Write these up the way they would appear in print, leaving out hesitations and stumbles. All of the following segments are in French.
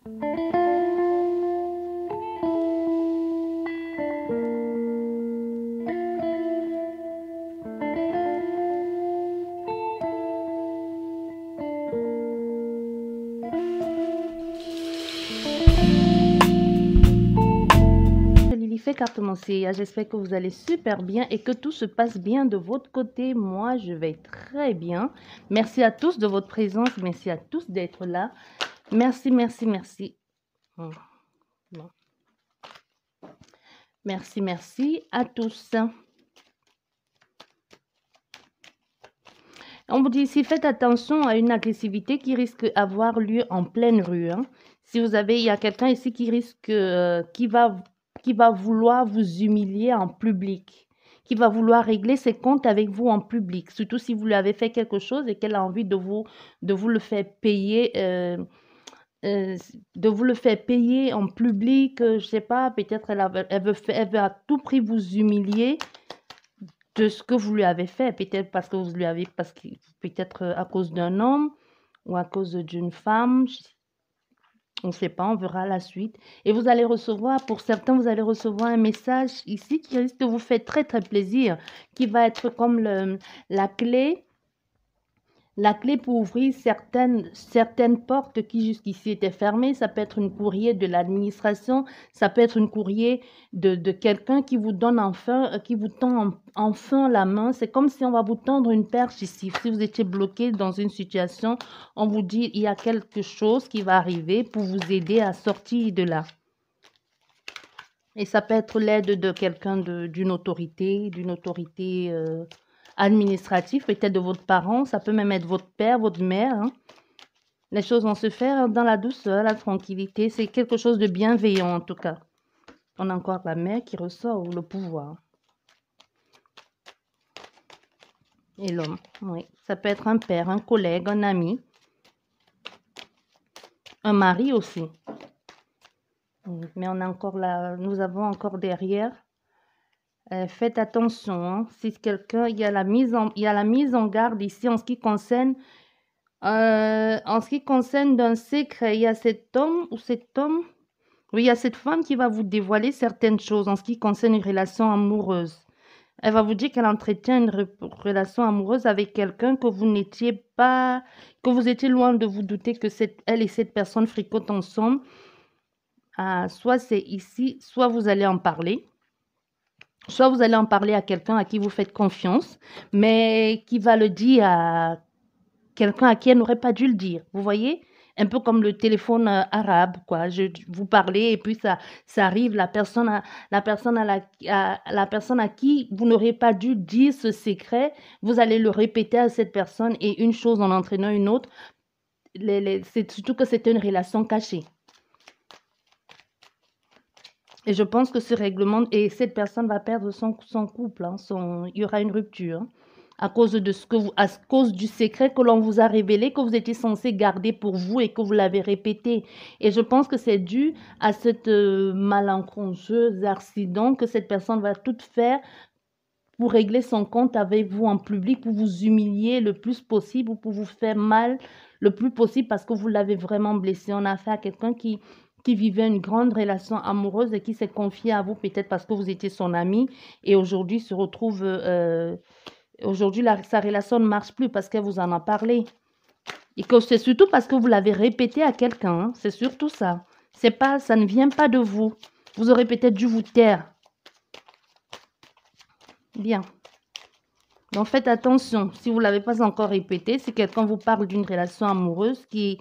Lilifée carte Monséa, j'espère que vous allez super bien et que tout se passe bien de votre côté. Moi, je vais très bien. Merci à tous de votre présence. Merci à tous d'être là. Merci, merci, merci. Bon. Merci, merci à tous. On vous dit ici, faites attention à une agressivité qui risque d'avoir lieu en pleine rue. Hein. Si vous avez, il y a quelqu'un ici qui risque, qui va vouloir vous humilier en public, qui va vouloir régler ses comptes avec vous en public, surtout si vous lui avez fait quelque chose et qu'elle a envie de vous le faire payer. De vous le faire payer en public, je sais pas, peut-être elle veut à tout prix vous humilier de ce que vous lui avez fait, peut-être parce que vous lui avez, parce que peut-être à cause d'un homme ou à cause d'une femme, on ne sait pas, on verra la suite. Et vous allez recevoir, pour certains, vous allez recevoir un message ici qui risque de vous faire très très plaisir, qui va être comme la clé. La clé pour ouvrir certaines portes qui jusqu'ici étaient fermées, ça peut être une courrier de l'administration, ça peut être une courrier de quelqu'un qui vous donne enfin, qui vous tend enfin la main. C'est comme si on va vous tendre une perche ici. Si vous étiez bloqué dans une situation, on vous dit il y a quelque chose qui va arriver pour vous aider à sortir de là. Et ça peut être l'aide de quelqu'un d'une autorité administrative, peut-être de votre parent, ça peut même être votre père, votre mère. Hein. Les choses vont se faire dans la douceur, la tranquillité. C'est quelque chose de bienveillant en tout cas. On a encore la mère qui ressort, ou le pouvoir. Et l'homme, oui. Ça peut être un père, un collègue, un ami. Un mari aussi. Mais on a encore là, nous avons encore derrière. Faites attention, hein. Si quelqu'un, il y a la mise en garde ici en ce qui concerne d'un secret. Il y a cet homme ou cet homme, oui, il y a cette femme qui va vous dévoiler certaines choses en ce qui concerne une relation amoureuse. Elle va vous dire qu'elle entretient une relation amoureuse avec quelqu'un que vous n'étiez pas, que vous étiez loin de vous douter que elle et cette personne fricotent ensemble. Soit c'est ici, soit vous allez en parler. Soit vous allez en parler à quelqu'un à qui vous faites confiance, mais qui va le dire à quelqu'un à qui elle n'aurait pas dû le dire. Vous voyez? Un peu comme le téléphone arabe, quoi. Vous parlez et puis ça arrive, la personne à qui vous n'aurez pas dû dire ce secret, vous allez le répéter à cette personne et une chose en entraînant une autre. C'est surtout que c'était une relation cachée. Et je pense que ce règlement, et cette personne va perdre son couple, hein, il y aura une rupture, hein, à cause du secret que l'on vous a révélé, que vous étiez censé garder pour vous et que vous l'avez répété. Et je pense que c'est dû à cette malencontreuse accident que cette personne va tout faire pour régler son compte avec vous en public, pour vous humilier le plus possible ou pour vous faire mal le plus possible parce que vous l'avez vraiment blessé. On a affaire à quelqu'un qui vivait une grande relation amoureuse et qui s'est confié à vous peut-être parce que vous étiez son ami et aujourd'hui se retrouve, aujourd'hui sa relation ne marche plus parce qu'elle vous en a parlé. Et que c'est surtout parce que vous l'avez répété à quelqu'un, hein. C'est surtout ça. Ça ne vient pas de vous. Vous aurez peut-être dû vous taire. Bien. Donc faites attention, si vous ne l'avez pas encore répété, si quelqu'un vous parle d'une relation amoureuse qui,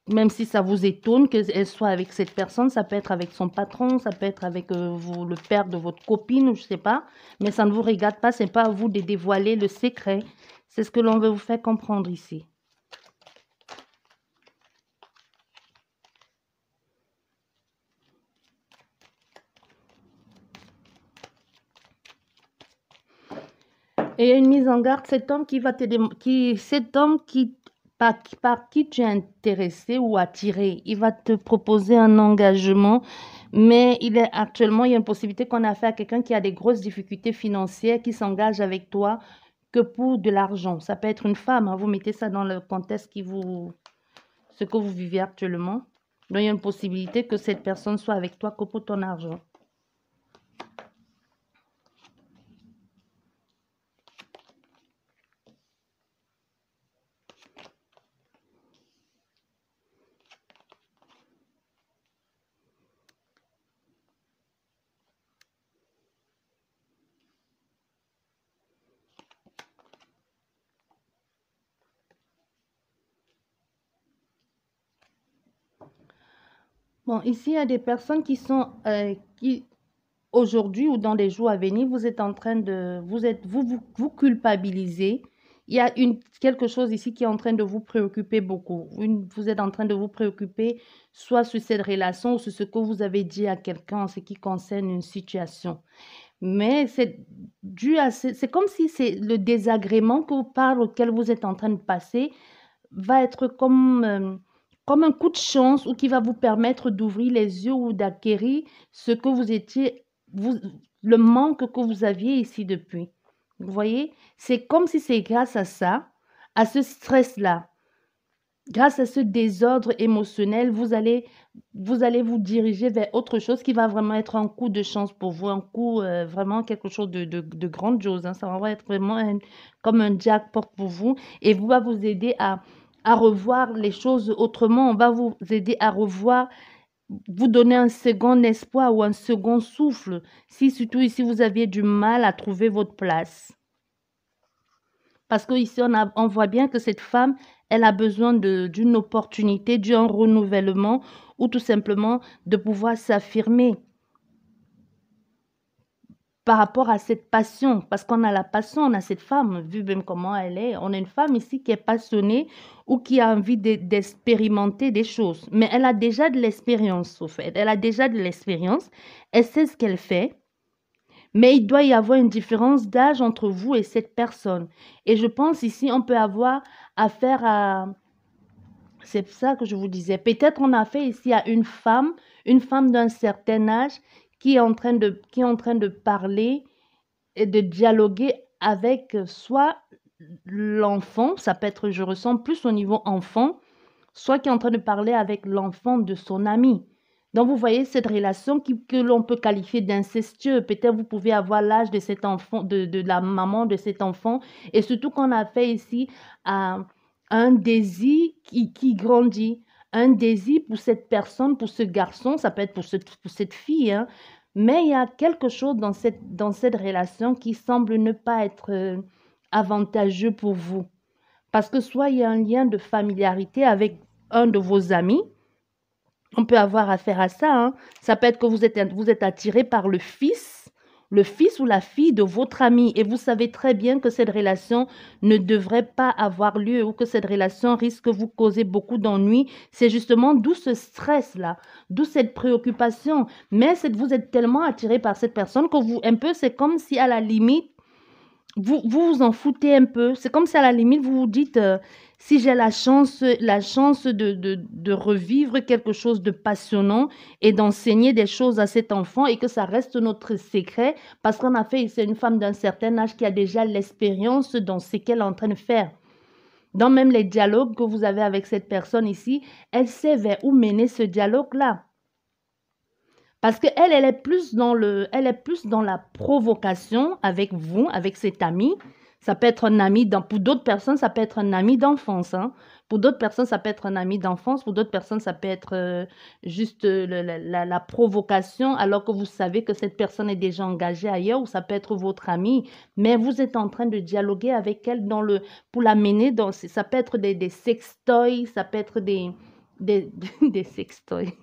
même si ça vous étonne qu'elle soit avec cette personne, ça peut être avec son patron, ça peut être avec le père de votre copine, je ne sais pas, mais ça ne vous regarde pas, ce n'est pas à vous de dévoiler le secret. C'est ce que l'on veut vous faire comprendre ici. Et une mise en garde, cet homme par qui tu es intéressé ou attiré, il va te proposer un engagement, mais il y a une possibilité qu'on a affaire à quelqu'un qui a des grosses difficultés financières, qui s'engage avec toi que pour de l'argent. Ça peut être une femme, hein, vous mettez ça dans le contexte ce que vous vivez actuellement. Donc, il y a une possibilité que cette personne soit avec toi que pour ton argent. Bon, ici, il y a des personnes qui sont, qui aujourd'hui ou dans les jours à venir, vous êtes en train de, vous culpabilisez. Il y a quelque chose ici qui est en train de vous préoccuper beaucoup. Vous êtes en train de vous préoccuper soit sur cette relation ou sur ce que vous avez dit à quelqu'un en ce qui concerne une situation. Mais c'est dû à, c'est comme si c'est le désagrément par lequel vous êtes en train de passer va être comme un coup de chance ou qui va vous permettre d'ouvrir les yeux ou d'acquérir ce que vous étiez, le manque que vous aviez ici depuis. Vous voyez, c'est comme si c'est grâce à ça, à ce stress-là, grâce à ce désordre émotionnel, vous allez vous diriger vers autre chose qui va vraiment être un coup de chance pour vous, un coup vraiment quelque chose de grandiose. Hein. Ça va être vraiment comme un jackpot pour vous et va vous aider à revoir les choses autrement. On va vous aider à revoir, vous donner un second espoir ou un second souffle. Si surtout ici vous aviez du mal à trouver votre place. Parce qu'ici, on voit bien que cette femme, elle a besoin d'une opportunité, d'un renouvellement ou tout simplement de pouvoir s'affirmer par rapport à cette passion. Parce qu'on a la passion, on a cette femme, vu même comment elle est. On a une femme ici qui est passionnée ou qui a envie d'expérimenter des choses. Mais elle a déjà de l'expérience, au fait. Elle a déjà de l'expérience. Elle sait ce qu'elle fait. Mais il doit y avoir une différence d'âge entre vous et cette personne. Et je pense ici, on peut avoir affaire à... C'est ça que je vous disais. Peut-être on a fait ici à une femme d'un certain âge qui est en train de parler et de dialoguer avec soit l'enfant, ça peut être, je ressens plus au niveau enfant, soit qui est en train de parler avec l'enfant de son ami. Donc, vous voyez cette relation que l'on peut qualifier d'incestueux. Peut-être vous pouvez avoir l'âge de cet enfant, de la maman de cet enfant. Et surtout qu'on a fait ici un désir qui grandit. Un désir pour cette personne, pour ce garçon, ça peut être pour cette fille. Hein. Mais il y a quelque chose dans cette relation qui semble ne pas être avantageux pour vous. Parce que soit il y a un lien de familiarité avec un de vos amis, on peut avoir affaire à ça. Hein. Ça peut être que vous êtes attiré par le fils ou la fille de votre ami et vous savez très bien que cette relation ne devrait pas avoir lieu ou que cette relation risque de vous causer beaucoup d'ennuis. C'est justement d'où ce stress-là, d'où cette préoccupation. Mais vous êtes tellement attiré par cette personne que c'est comme si à la limite, vous en foutez un peu. C'est comme si à la limite, vous vous dites, si j'ai la chance de revivre quelque chose de passionnant et d'enseigner des choses à cet enfant et que ça reste notre secret, parce qu'on a fait, c'est une femme d'un certain âge qui a déjà l'expérience dans ce qu'elle est en train de faire. Dans même les dialogues que vous avez avec cette personne ici, elle sait vers où mener ce dialogue-là. Parce qu'elle, elle est plus dans la provocation avec vous, avec cet ami. Ça peut être un ami, pour d'autres personnes, ça peut être un ami d'enfance. Hein. Pour d'autres personnes, ça peut être un ami d'enfance. Pour d'autres personnes, ça peut être juste la provocation, alors que vous savez que cette personne est déjà engagée ailleurs, ou ça peut être votre ami. Mais vous êtes en train de dialoguer avec elle pour l'amener dans... Ça peut être des sextoys, ça peut être des sextoys.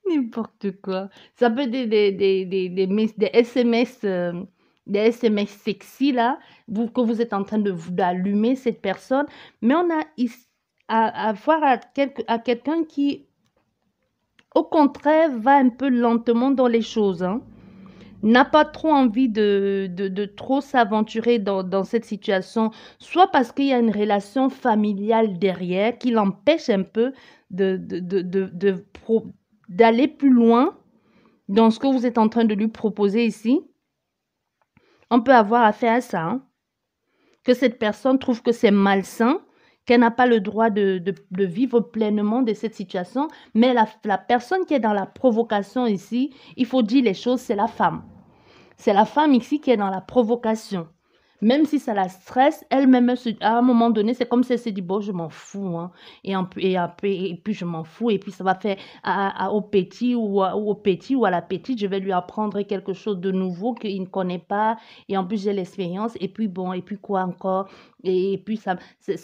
N'importe quoi. Ça peut être des SMS, des SMS sexy, là, que vous êtes en train d'allumer cette personne. Mais on a à voir à quelqu'un qui, au contraire, va un peu lentement dans les choses. Hein. N'a pas trop envie de trop s'aventurer dans cette situation, soit parce qu'il y a une relation familiale derrière qui l'empêche un peu d'aller plus loin dans ce que vous êtes en train de lui proposer ici. On peut avoir affaire à ça. Hein. Que cette personne trouve que c'est malsain qu'elle n'a pas le droit de vivre pleinement de cette situation. Mais la personne qui est dans la provocation ici, il faut dire les choses, c'est la femme. C'est la femme ici qui est dans la provocation. Même si ça la stresse, elle-même, à un moment donné, c'est comme si elle se dit, bon, je m'en fous, hein, et puis je m'en fous, et puis ça va faire au petit ou au petit ou à la petite, je vais lui apprendre quelque chose de nouveau qu'il ne connaît pas, et en plus j'ai l'expérience, et puis bon, et puis quoi encore, et puis ça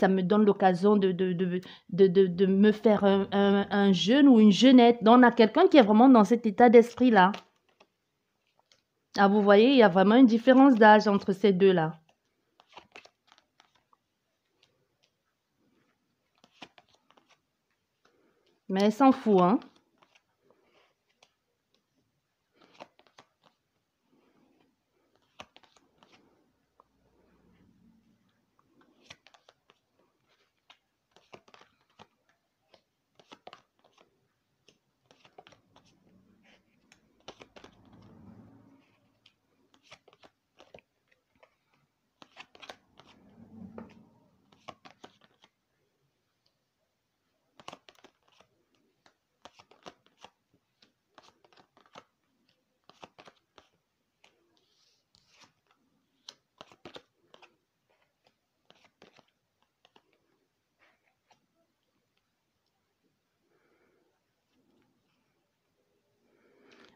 me donne l'occasion de me faire un jeune ou une jeunette. Donc on a quelqu'un qui est vraiment dans cet état d'esprit-là. Ah, vous voyez, il y a vraiment une différence d'âge entre ces deux-là. Mais elle s'en fout, hein.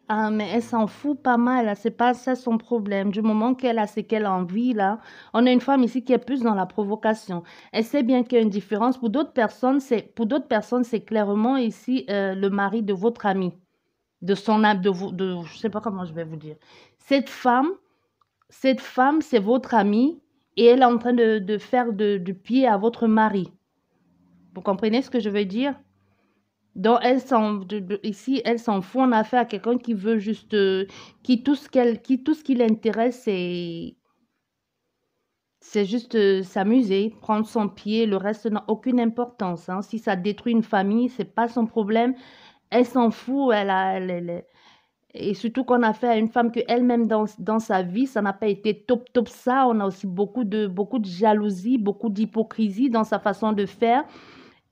Ah, mais elle s'en fout pas mal, là. C'est pas ça son problème. Du moment qu'elle a ce qu'elle a envie, là, on a une femme ici qui est plus dans la provocation. Elle sait bien qu'il y a une différence. Pour d'autres personnes, c'est clairement ici le mari de votre ami, de son âme, je sais pas comment je vais vous dire. Cette femme, c'est votre amie et elle est en train de faire du pied à votre mari. Vous comprenez ce que je veux dire? Donc, ici, elle s'en fout. On a affaire à quelqu'un qui veut juste, tout ce qui l'intéresse, c'est juste s'amuser, prendre son pied. Le reste n'a aucune importance, hein. Si ça détruit une famille, c'est pas son problème. Elle s'en fout. Et surtout qu'on a affaire à une femme que elle-même dans sa vie, ça n'a pas été top ça. On a aussi beaucoup de jalousie, beaucoup d'hypocrisie dans sa façon de faire.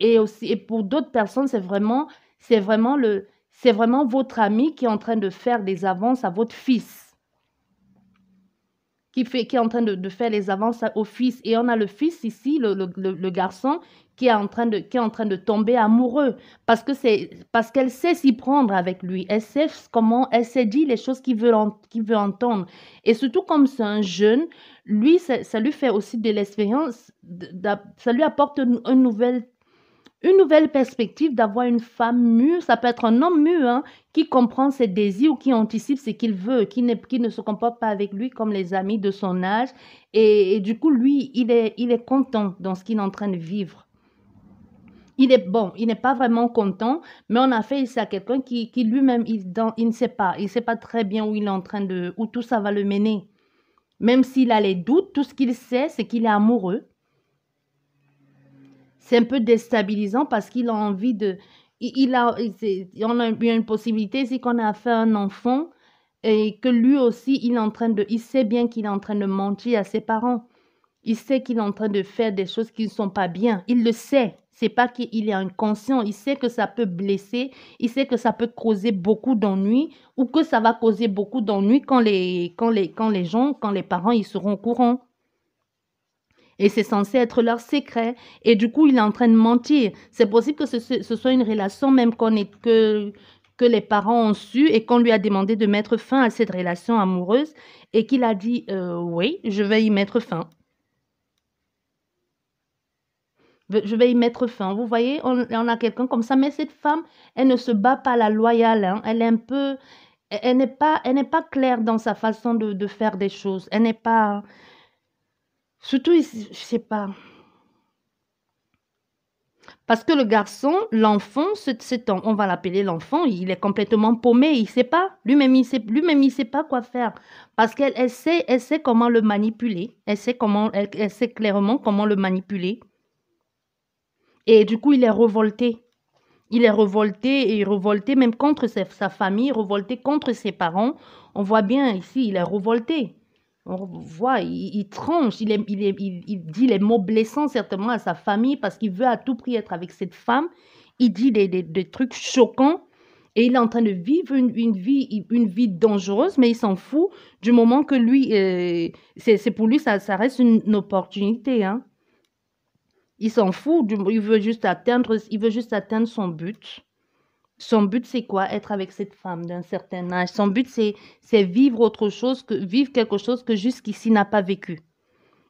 Et aussi, et pour d'autres personnes, c'est vraiment c'est vraiment votre ami qui est en train de faire des avances à votre fils, qui est en train de faire les avances au fils. Et on a le fils ici, le garçon, qui est en train de tomber amoureux parce qu'elle sait s'y prendre avec lui. Elle sait dire les choses qu'il veut entendre. Et surtout comme c'est un jeune, lui, ça lui fait aussi de l'expérience, ça lui apporte une nouvelle perspective d'avoir une femme mûre. Ça peut être un homme mûr, hein, qui comprend ses désirs ou qui anticipe ce qu'il veut, qui ne se comporte pas avec lui comme les amis de son âge. Et du coup, lui, il est content dans ce qu'il est en train de vivre. Il n'est pas vraiment content, mais on a fait ici à quelqu'un qui lui-même, il ne sait pas. Il ne sait pas très bien où il est en train où tout ça va le mener. Même s'il a les doutes, tout ce qu'il sait, c'est qu'il est amoureux. C'est un peu déstabilisant parce qu'il a envie de... On a une possibilité ici qu'on a fait un enfant et que lui aussi, il sait bien qu'il est en train de mentir à ses parents. Il sait qu'il est en train de faire des choses qui ne sont pas bien. Il le sait. C'est pas qu'il est inconscient. Il sait que ça peut blesser. Il sait que ça peut causer beaucoup d'ennuis ou que ça va causer beaucoup d'ennuis quand les parents, ils seront au courant. Et c'est censé être leur secret. Et du coup, il est en train de mentir. C'est possible que ce soit une relation même que les parents ont su et qu'on lui a demandé de mettre fin à cette relation amoureuse et qu'il a dit oui, je vais y mettre fin. Je vais y mettre fin. Vous voyez, on a quelqu'un comme ça. Mais cette femme, elle ne se bat pas la loyale, hein. Elle est un peu... Elle n'est pas claire dans sa façon de faire des choses. Elle n'est pas... Surtout, je sais pas... Parce que le garçon, l'enfant, on va l'appeler l'enfant, il est complètement paumé, il sait pas. Lui-même, il sait pas quoi faire. Parce elle sait comment le manipuler. Elle sait clairement comment le manipuler. Et du coup, il est revolté. Il est revolté et revolté même contre sa famille, revolté contre ses parents. On voit bien ici, il est revolté. On voit, il tranche, il dit les mots blessants certainement à sa famille parce qu'il veut à tout prix être avec cette femme. Il dit des trucs choquants et il est en train de vivre une vie dangereuse, mais il s'en fout du moment que lui, c'est pour lui, ça reste une opportunité, hein. Il s'en fout, il veut juste atteindre son but. Son but, c'est quoi? Être avec cette femme d'un certain âge. Son but, c'est vivre autre chose vivre quelque chose que jusqu'ici n'a pas vécu.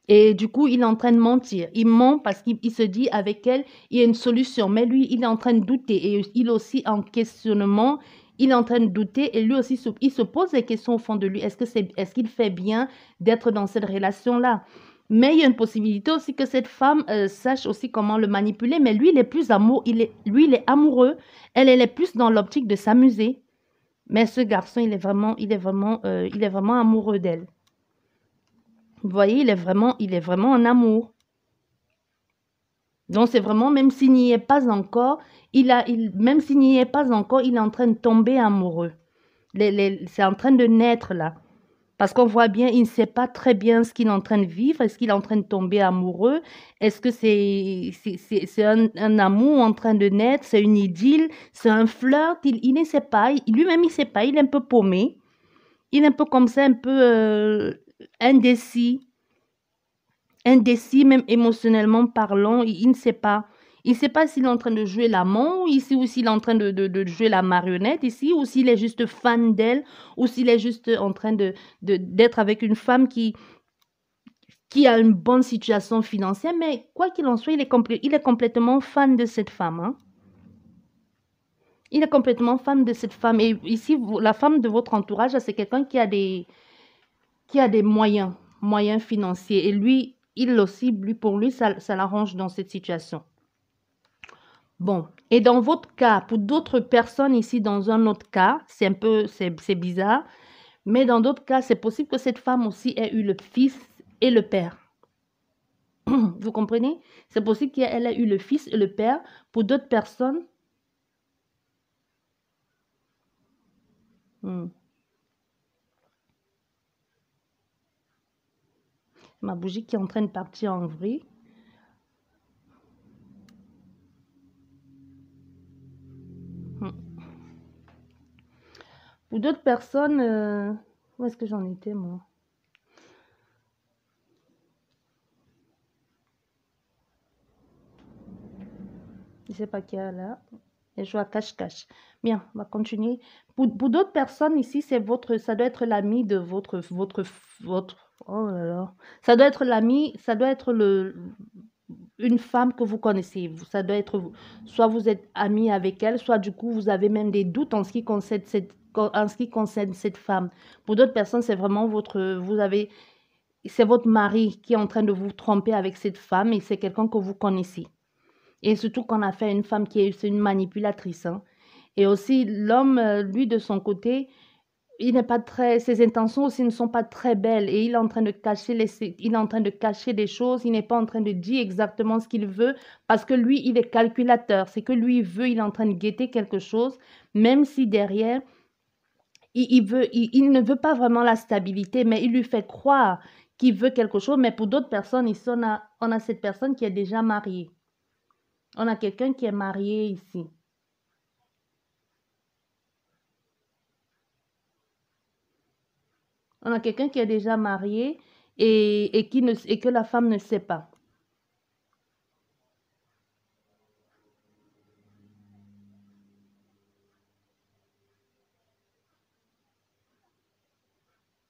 Et du coup, il est en train de mentir. Il ment parce qu'il se dit avec elle, il y a une solution. Mais lui, il est en train de douter. Et il est aussi en questionnement. Il est en train de douter. Et lui aussi, il se pose des questions au fond de lui. Est-ce qu'il fait bien d'être dans cette relation-là? Mais il y a une possibilité aussi que cette femme sache aussi comment le manipuler. Mais lui, il est plus lui, il est amoureux. Elle est plus dans l'optique de s'amuser. Mais ce garçon, il est vraiment amoureux d'elle. Vous voyez, il est vraiment en amour. Donc, c'est vraiment, même s'il n'y est pas encore, même s'il n'y est pas encore, il est en train de tomber amoureux. C'est en train de naître là. Parce qu'on voit bien, il ne sait pas très bien ce qu'il est en train de vivre. Est-ce qu'il est en train de tomber amoureux? Est-ce que c'est un amour en train de naître? C'est une idylle? C'est un flirt? Il ne sait pas. Lui-même, il ne sait pas. Il est un peu paumé. Il est un peu comme ça, un peu indécis. Indécis, même émotionnellement parlant, il ne sait pas. Il ne sait pas s'il est en train de jouer l'amant ici, ou s'il est en train de jouer la marionnette ici, ou s'il est juste fan d'elle, ou s'il est juste en train d'être avec une femme qui a une bonne situation financière. Mais quoi qu'il en soit, il est complètement fan de cette femme, hein. Il est complètement fan de cette femme. Et ici, la femme de votre entourage, c'est quelqu'un qui a des moyens financiers. Et lui, il aussi, pour lui, ça l'arrange dans cette situation. Bon, et dans votre cas, pour d'autres personnes ici, dans un autre cas, c'est bizarre, mais dans d'autres cas, c'est possible que cette femme aussi ait eu le fils et le père. Vous comprenez? C'est possible qu'elle ait eu le fils et le père. Pour d'autres personnes, ma bougie qui est en train de partir en vrille. Pour d'autres personnes, où est-ce que j'en étais, moi? Je ne sais pas qui est là. Et je vois cache-cache. Bien, on va continuer. Pour d'autres personnes ici, ça doit être l'ami de oh là là. Ça doit être une femme que vous connaissez. Ça doit être, soit vous êtes ami avec elle, soit du coup, vous avez même des doutes en ce qui concerne cette femme. Pour d'autres personnes, c'est vraiment c'est votre mari qui est en train de vous tromper avec cette femme et c'est quelqu'un que vous connaissez. Et surtout qu'on a fait une femme c'est une manipulatrice, hein. Et aussi, l'homme, lui, de son côté, ses intentions aussi ne sont pas très belles et il est en train de cacher il est en train de cacher des choses, il n'est pas en train de dire exactement ce qu'il veut parce que lui, il est calculateur. C'est que lui, il est en train de guetter quelque chose, même si derrière, il ne veut pas vraiment la stabilité, mais il lui fait croire qu'il veut quelque chose. Mais pour d'autres personnes, ici, on a cette personne qui est déjà mariée. On a quelqu'un qui est marié ici. On a quelqu'un qui est déjà marié et que la femme ne sait pas.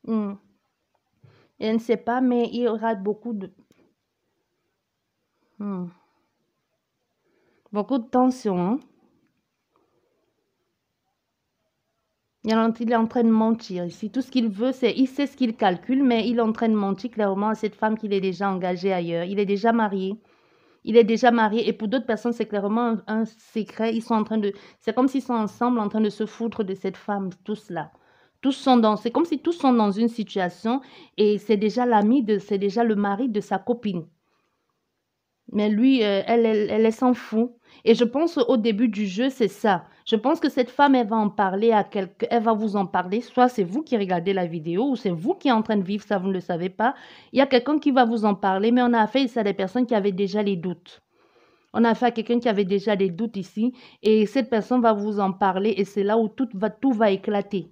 Et elle ne sait pas, mais il y aura beaucoup de tension, hein. Il est en train de mentir ici. Tout ce qu'il veut, il sait ce qu'il calcule, mais il est en train de mentir clairement à cette femme qu'il est déjà engagé ailleurs. Il est déjà marié. Il est déjà marié. Et pour d'autres personnes, c'est clairement un secret. C'est comme s'ils sont ensemble en train de se foutre de cette femme, tous là. C'est comme si tous sont dans une situation et c'est déjà c'est déjà le mari de sa copine. Mais lui, elle s'en fout. Et je pense au début du jeu, c'est ça. Je pense que cette femme, elle va en parler à quelqu'un, elle va vous en parler. Soit c'est vous qui regardez la vidéo, ou c'est vous qui êtes en train de vivre ça, vous ne le savez pas. Il y a quelqu'un qui va vous en parler, mais on a affaire ici à des personnes qui avaient déjà les doutes. On a affaire à quelqu'un qui avait déjà des doutes ici, et cette personne va vous en parler, et c'est là où tout va éclater.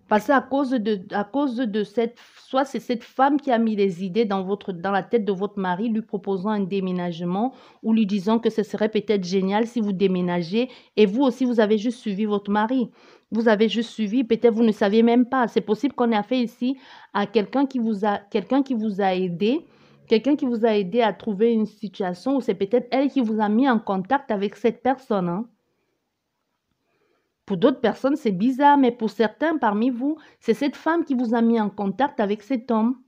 Parce à cause de soit c'est cette femme qui a mis les idées dans la tête de votre mari, lui proposant un déménagement ou lui disant que ce serait peut-être génial si vous déménagez. Et vous aussi, vous avez juste suivi votre mari. Vous avez juste suivi, peut-être vous ne saviez même pas. C'est possible qu'on ait affaire ici à quelqu'un qui vous a aidé, quelqu'un qui vous a aidé à trouver une situation où c'est peut-être elle qui vous a mis en contact avec cette personne, hein. Pour d'autres personnes, c'est bizarre, mais pour certains parmi vous, c'est cette femme qui vous a mis en contact avec cet homme.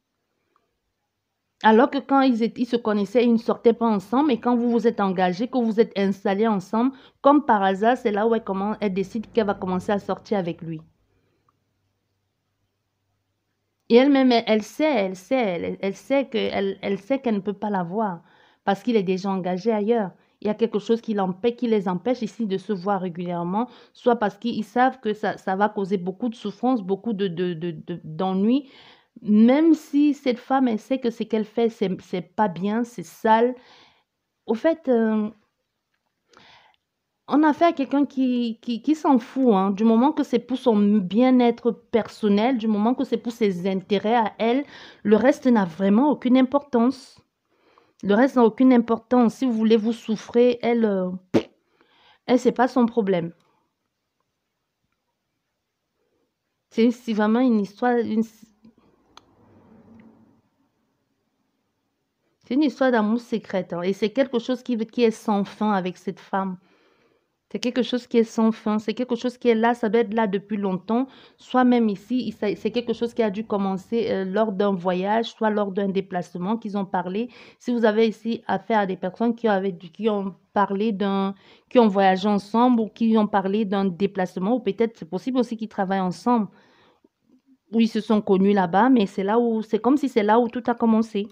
Alors que quand ils se connaissaient, ils ne sortaient pas ensemble, et quand vous vous êtes engagés, que vous êtes installés ensemble, comme par hasard, c'est là où elle décide qu'elle va commencer à sortir avec lui. Et elle-même, elle sait qu'elle ne peut pas l'avoir parce qu'il est déjà engagé ailleurs. Il y a quelque chose qui les empêche ici de se voir régulièrement, soit parce qu'ils savent que ça va causer beaucoup de souffrance, beaucoup d'ennuis, même si cette femme, elle sait que ce qu'elle fait, c'est pas bien, c'est sale. Au fait, on a affaire à quelqu'un qui s'en fout, hein, du moment que c'est pour son bien-être personnel, du moment que c'est pour ses intérêts à elle, le reste n'a vraiment aucune importance. Le reste n'a aucune importance. Si vous voulez vous souffrir, elle c'est pas son problème. C'est vraiment une histoire, c'est une histoire d'amour secrète, hein, et c'est quelque chose qui est sans fin avec cette femme. C'est quelque chose qui est sans fin, c'est quelque chose qui est là, ça doit être là depuis longtemps, soit même ici, c'est quelque chose qui a dû commencer lors d'un voyage, soit lors d'un déplacement qu'ils ont parlé. Si vous avez ici affaire à des personnes qui ont parlé qui ont voyagé ensemble ou qui ont parlé d'un déplacement, ou peut-être c'est possible aussi qu'ils travaillent ensemble, ou ils se sont connus là-bas, mais c'est comme si c'est là où tout a commencé.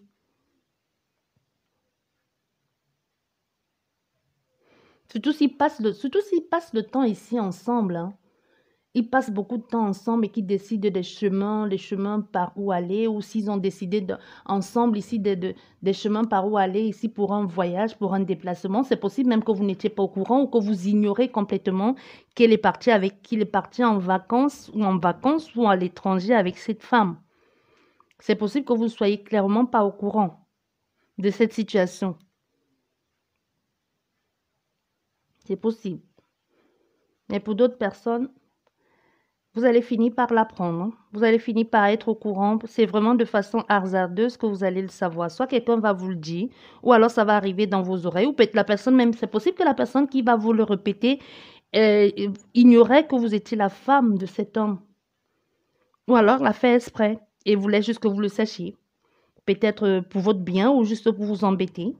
Surtout s'ils passent le temps ici ensemble, hein. Ils passent beaucoup de temps ensemble et qu'ils décident les chemins par où aller, ou s'ils ont décidé ensemble ici des chemins par où aller ici pour un voyage, pour un déplacement. C'est possible même que vous n'étiez pas au courant ou que vous ignorez complètement qu'il est parti en vacances ou à l'étranger avec cette femme. C'est possible que vous ne soyez clairement pas au courant de cette situation. C'est possible. Mais pour d'autres personnes, vous allez finir par l'apprendre, hein. Vous allez finir par être au courant. C'est vraiment de façon hasardeuse que vous allez le savoir. Soit quelqu'un va vous le dire, ou alors ça va arriver dans vos oreilles, ou peut-être la personne même, c'est possible que la personne qui va vous le répéter euh, ignorait que vous étiez la femme de cet homme. Ou alors l'a fait exprès et voulait juste que vous le sachiez. Peut-être pour votre bien ou juste pour vous embêter.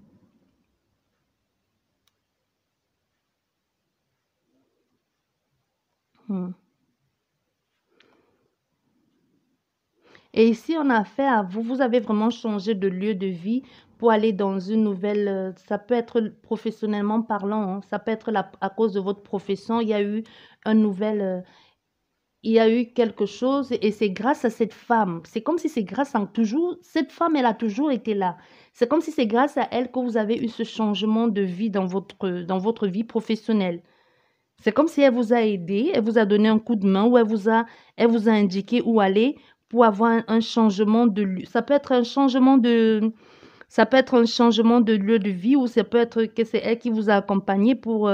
Hmm. Et ici, on a affaire à vous. Vous avez vraiment changé de lieu de vie pour aller dans une nouvelle. Ça peut être professionnellement parlant, hein, ça peut être à cause de votre profession. Un nouvel. Il y a eu quelque chose et c'est grâce à cette femme. C'est comme si c'est grâce à toujours. Cette femme, elle a toujours été là. C'est comme si c'est grâce à elle que vous avez eu ce changement de vie dans votre vie professionnelle. C'est comme si elle vous a aidé, elle vous a donné un coup de main ou elle vous a indiqué où aller pour avoir un changement de lieu. Ça peut être un changement de lieu de vie ou ça peut être que c'est elle qui vous a accompagné pour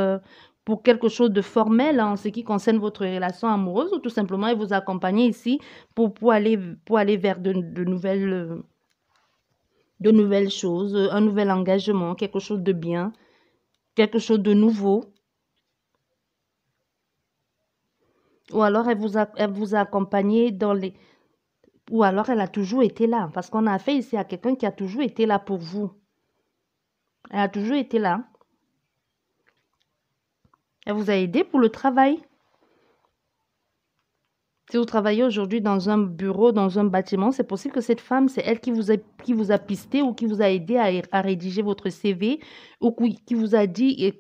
quelque chose de formel, hein, en ce qui concerne votre relation amoureuse, ou tout simplement elle vous a accompagné ici pour aller vers de nouvelles choses, un nouvel engagement, quelque chose de bien, quelque chose de nouveau. Ou alors elle vous a accompagné ou alors elle a toujours été là. Parce qu'on a affaire ici à quelqu'un qui a toujours été là pour vous. Elle a toujours été là. Elle vous a aidé pour le travail. Si vous travaillez aujourd'hui dans un bureau, dans un bâtiment, c'est possible que cette femme, c'est elle qui vous a pisté ou qui vous a aidé à rédiger votre CV ou qui vous a dit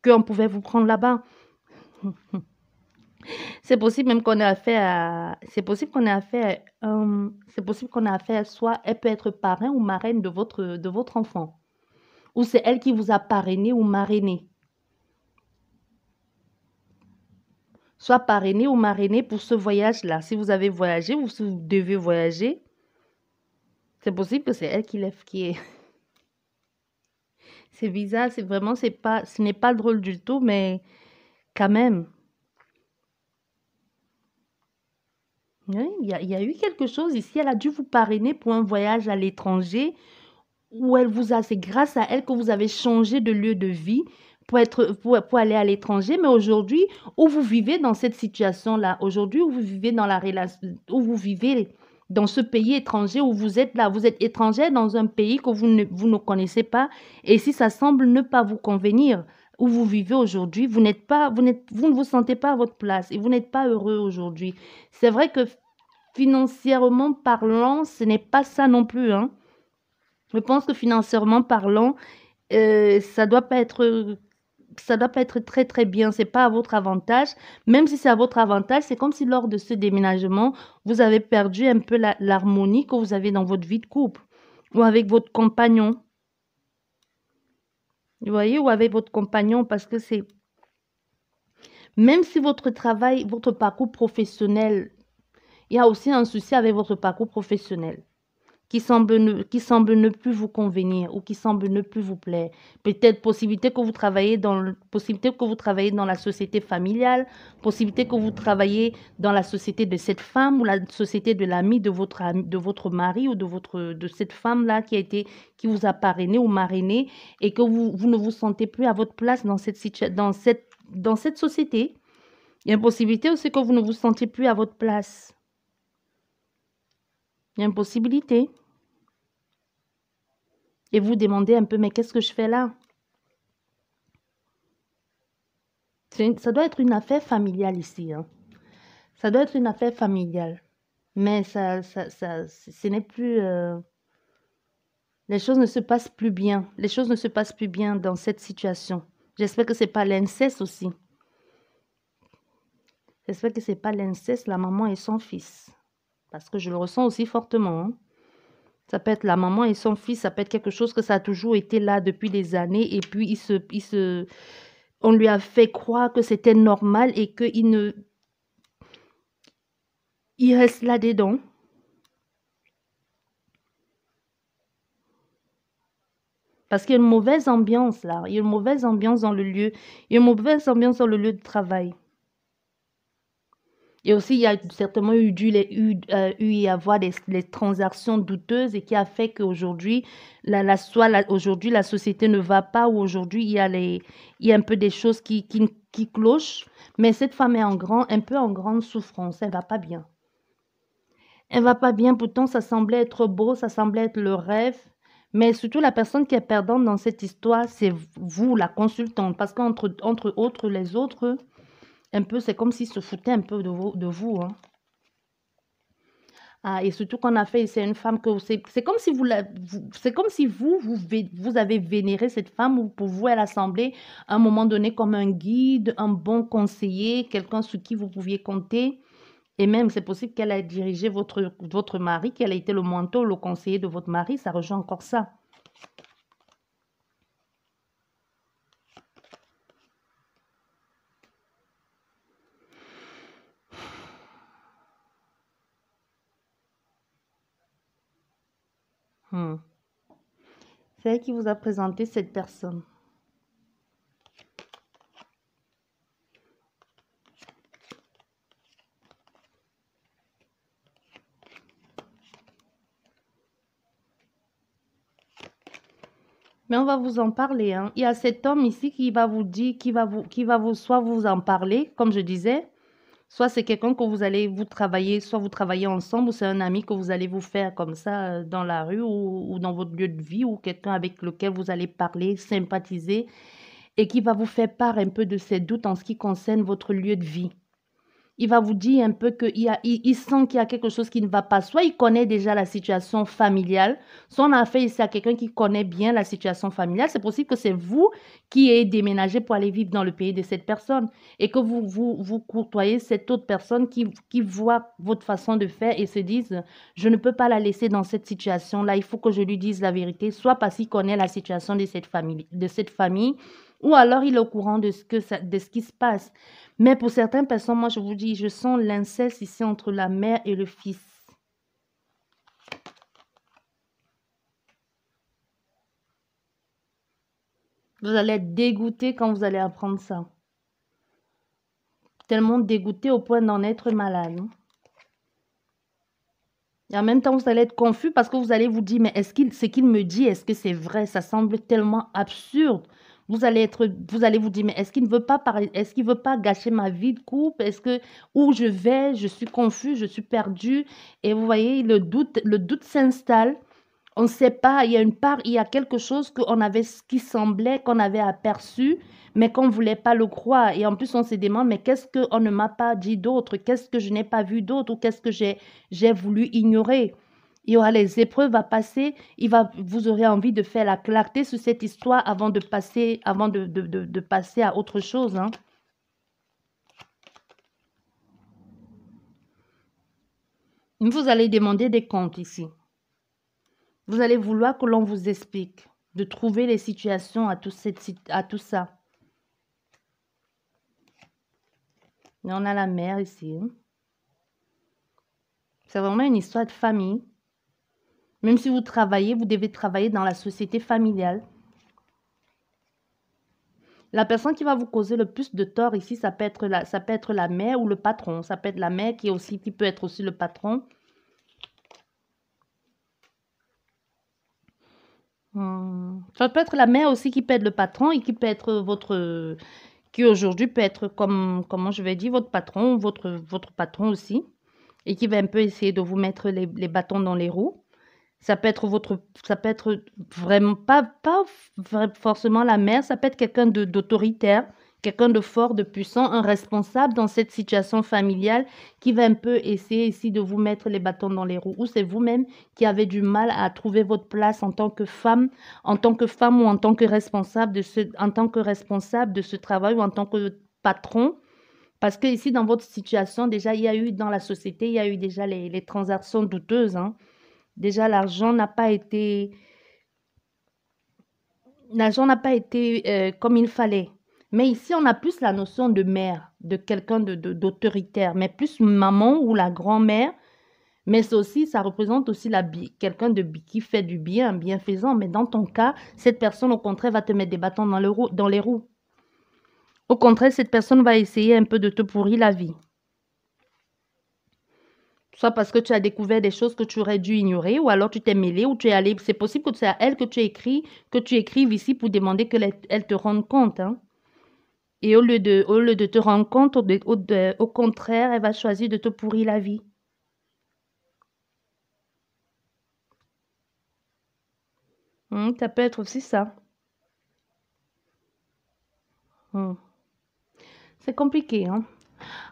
qu'on pouvait vous prendre là-bas. C'est possible même qu'on ait affaire à, c'est possible qu'on ait affaire, c'est possible qu'on ait affaire, soit elle peut être parrain ou marraine de votre enfant, ou c'est elle qui vous a parrainé ou marrainé, soit parrainé ou marrainé pour ce voyage-là. Si vous avez voyagé ou si vous devez voyager, c'est possible que c'est elle qui est. C'est bizarre, c'est vraiment, c'est pas, ce n'est pas drôle du tout, mais quand même. Oui, il y a eu quelque chose ici. Elle a dû vous parrainer pour un voyage à l'étranger où c'est grâce à elle que vous avez changé de lieu de vie pour aller à l'étranger. Mais aujourd'hui, où vous vivez dans cette situation-là, aujourd'hui, où vous vivez dans la relation, où vous vivez dans ce pays étranger où vous êtes là, vous êtes étranger dans un pays que vous ne connaissez pas. Et si ça semble ne pas vous convenir, où vous vivez aujourd'hui, vous ne vous sentez pas à votre place et vous n'êtes pas heureux aujourd'hui. C'est vrai que financièrement parlant, ce n'est pas ça non plus, hein. Je pense que financièrement parlant, ça doit pas être très très bien. C'est pas à votre avantage. Même si c'est à votre avantage, c'est comme si lors de ce déménagement, vous avez perdu un peu l'harmonie que vous avez dans votre vie de couple ou avec votre compagnon. Vous voyez, ou avec votre compagnon, parce que c'est même si votre travail, votre parcours professionnel, il y a aussi un souci avec votre parcours professionnel. Qui semble ne plus vous convenir ou qui semble ne plus vous plaire. Peut-être possibilité que vous travaillez dans la société familiale, possibilité que vous travaillez dans la société de cette femme ou la société de l'ami de votre mari ou de cette femme-là qui vous a parrainé ou marrainé et que vous ne vous sentez plus à votre place dans dans cette société. Il y a une possibilité aussi que vous ne vous sentiez plus à votre place. Il y a une possibilité. Et vous demandez un peu, mais qu'est-ce que je fais là? Ça doit être une affaire familiale ici, hein. Ça doit être une affaire familiale. Mais ce n'est plus... les choses ne se passent plus bien. Les choses ne se passent plus bien dans cette situation. J'espère que c'est pas l'inceste aussi. J'espère que c'est pas l'inceste, la maman et son fils. Parce que je le ressens aussi fortement, hein. Ça peut être la maman et son fils, ça peut être quelque chose que ça a toujours été là depuis des années et puis on lui a fait croire que c'était normal et il reste là-dedans. Parce qu'il y a une mauvaise ambiance là, il y a une mauvaise ambiance dans le lieu, il y a une mauvaise ambiance dans le lieu de travail. Et aussi, il y a certainement eu y avoir des transactions douteuses et qui a fait qu'aujourd'hui, aujourd'hui, la société ne va pas, ou aujourd'hui, il y a un peu des choses qui clochent. Mais cette femme est un peu en grande souffrance. Elle va pas bien. Elle va pas bien. Pourtant, ça semblait être beau, ça semblait être le rêve. Mais surtout, la personne qui est perdante dans cette histoire, c'est vous, la consultante. Parce entre autres, les autres, un peu, c'est comme s'ils se foutaient un peu de vous, hein. Ah, et surtout qu'on a fait, c'est une femme que c'est comme si c'est comme si vous avez vénéré cette femme ou pour vous, elle a semblé à un moment donné comme un guide, un bon conseiller, quelqu'un sur qui vous pouviez compter. Et même, c'est possible qu'elle ait dirigé votre mari, qu'elle ait été le mentor, le conseiller de votre mari. Ça rejoint encore ça. Hmm. C'est elle qui vous a présenté cette personne. Mais on va vous en parler, hein. Il y a cet homme ici qui va vous dire, soit vous en parler, comme je disais, soit c'est quelqu'un que vous travailler, soit vous travaillez ensemble, ou c'est un ami que vous allez vous faire comme ça dans la rue ou dans votre lieu de vie, ou quelqu'un avec lequel vous allez parler, sympathiser, et qui va vous faire part un peu de ses doutes en ce qui concerne votre lieu de vie. il va vous dire un peu il sent qu'il y a quelque chose qui ne va pas. Soit il connaît déjà la situation familiale, soit on a affaire ici à quelqu'un qui connaît bien la situation familiale. C'est possible que c'est vous qui ayez déménagé pour aller vivre dans le pays de cette personne et que vous courtoyez cette autre personne qui voit votre façon de faire et se dise, je ne peux pas la laisser dans cette situation-là, il faut que je lui dise la vérité, soit parce qu'il connaît la situation de cette famille, ou alors il est au courant de de ce qui se passe. Mais pour certaines personnes, moi, je vous dis, je sens l'inceste ici entre la mère et le fils. Vous allez être dégoûté quand vous allez apprendre ça. Tellement dégoûté au point d'en être malade. Et en même temps, vous allez être confus parce que vous allez vous dire, mais ce qu'il me dit, est-ce que c'est vrai? Ça semble tellement absurde. Vous allez vous dire, mais est-ce qu'il ne veut pas parler, est-ce qu'il veut pas gâcher ma vie de couple? Est-ce que où je vais, je suis confus, je suis perdu. Et vous voyez, le doute s'installe. On ne sait pas, il y a une part, il y a quelque chose qu'on avait, qui semblait qu'on avait aperçu, mais qu'on ne voulait pas le croire. Et en plus, on se demande, mais qu'est-ce qu'on ne m'a pas dit d'autre? Qu'est-ce que je n'ai pas vu d'autre? Ou qu'est-ce que j'ai voulu ignorer? Il y aura les épreuves à passer. Vous aurez envie de faire la clarté sur cette histoire avant de passer, de passer à autre chose, hein. Vous allez demander des comptes ici. Vous allez vouloir que l'on vous explique, de trouver les situations à tout ça. Et on a la mère ici. C'est vraiment une histoire de famille. Même si vous travaillez, vous devez travailler dans la société familiale. La personne qui va vous causer le plus de tort ici, ça peut être la mère ou le patron. Ça peut être la mère qui peut être aussi le patron. Ça peut être la mère aussi qui peut être le patron et qui peut être qui aujourd'hui peut être comment je vais dire, votre patron, votre patron aussi, et qui va un peu essayer de vous mettre les bâtons dans les roues. Ça peut être vraiment forcément la mère, ça peut être quelqu'un d'autoritaire, quelqu'un de fort, de puissant, un responsable dans cette situation familiale qui va un peu essayer ici de vous mettre les bâtons dans les roues. Ou c'est vous-même qui avez du mal à trouver votre place en tant que femme, ou en tant que responsable de ce travail ou en tant que patron. Parce que ici, dans votre situation, déjà, il y a eu dans la société, il y a eu déjà les transactions douteuses, hein. Déjà, l'argent n'a pas été comme il fallait. Mais ici, on a plus la notion de mère, de quelqu'un d'autoritaire, mais plus maman ou la grand-mère. Mais ça représente aussi quelqu'un qui fait du bien, bienfaisant. Mais dans ton cas, cette personne, au contraire, va te mettre des bâtons dans les roues. Au contraire, cette personne va essayer un peu de te pourrir la vie. Soit parce que tu as découvert des choses que tu aurais dû ignorer, ou alors tu t'es mêlé, ou tu es allé. C'est possible que c'est à elle que tu écrives ici pour demander qu'elle te rende compte, hein. Et au lieu de te rendre compte, au contraire, elle va choisir de te pourrir la vie. Ça peut être aussi ça. Hmm. C'est compliqué, hein.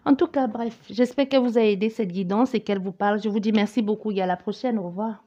En tout cas, bref, j'espère qu'elle vous a aidé cette guidance et qu'elle vous parle. Je vous dis merci beaucoup et à la prochaine. Au revoir.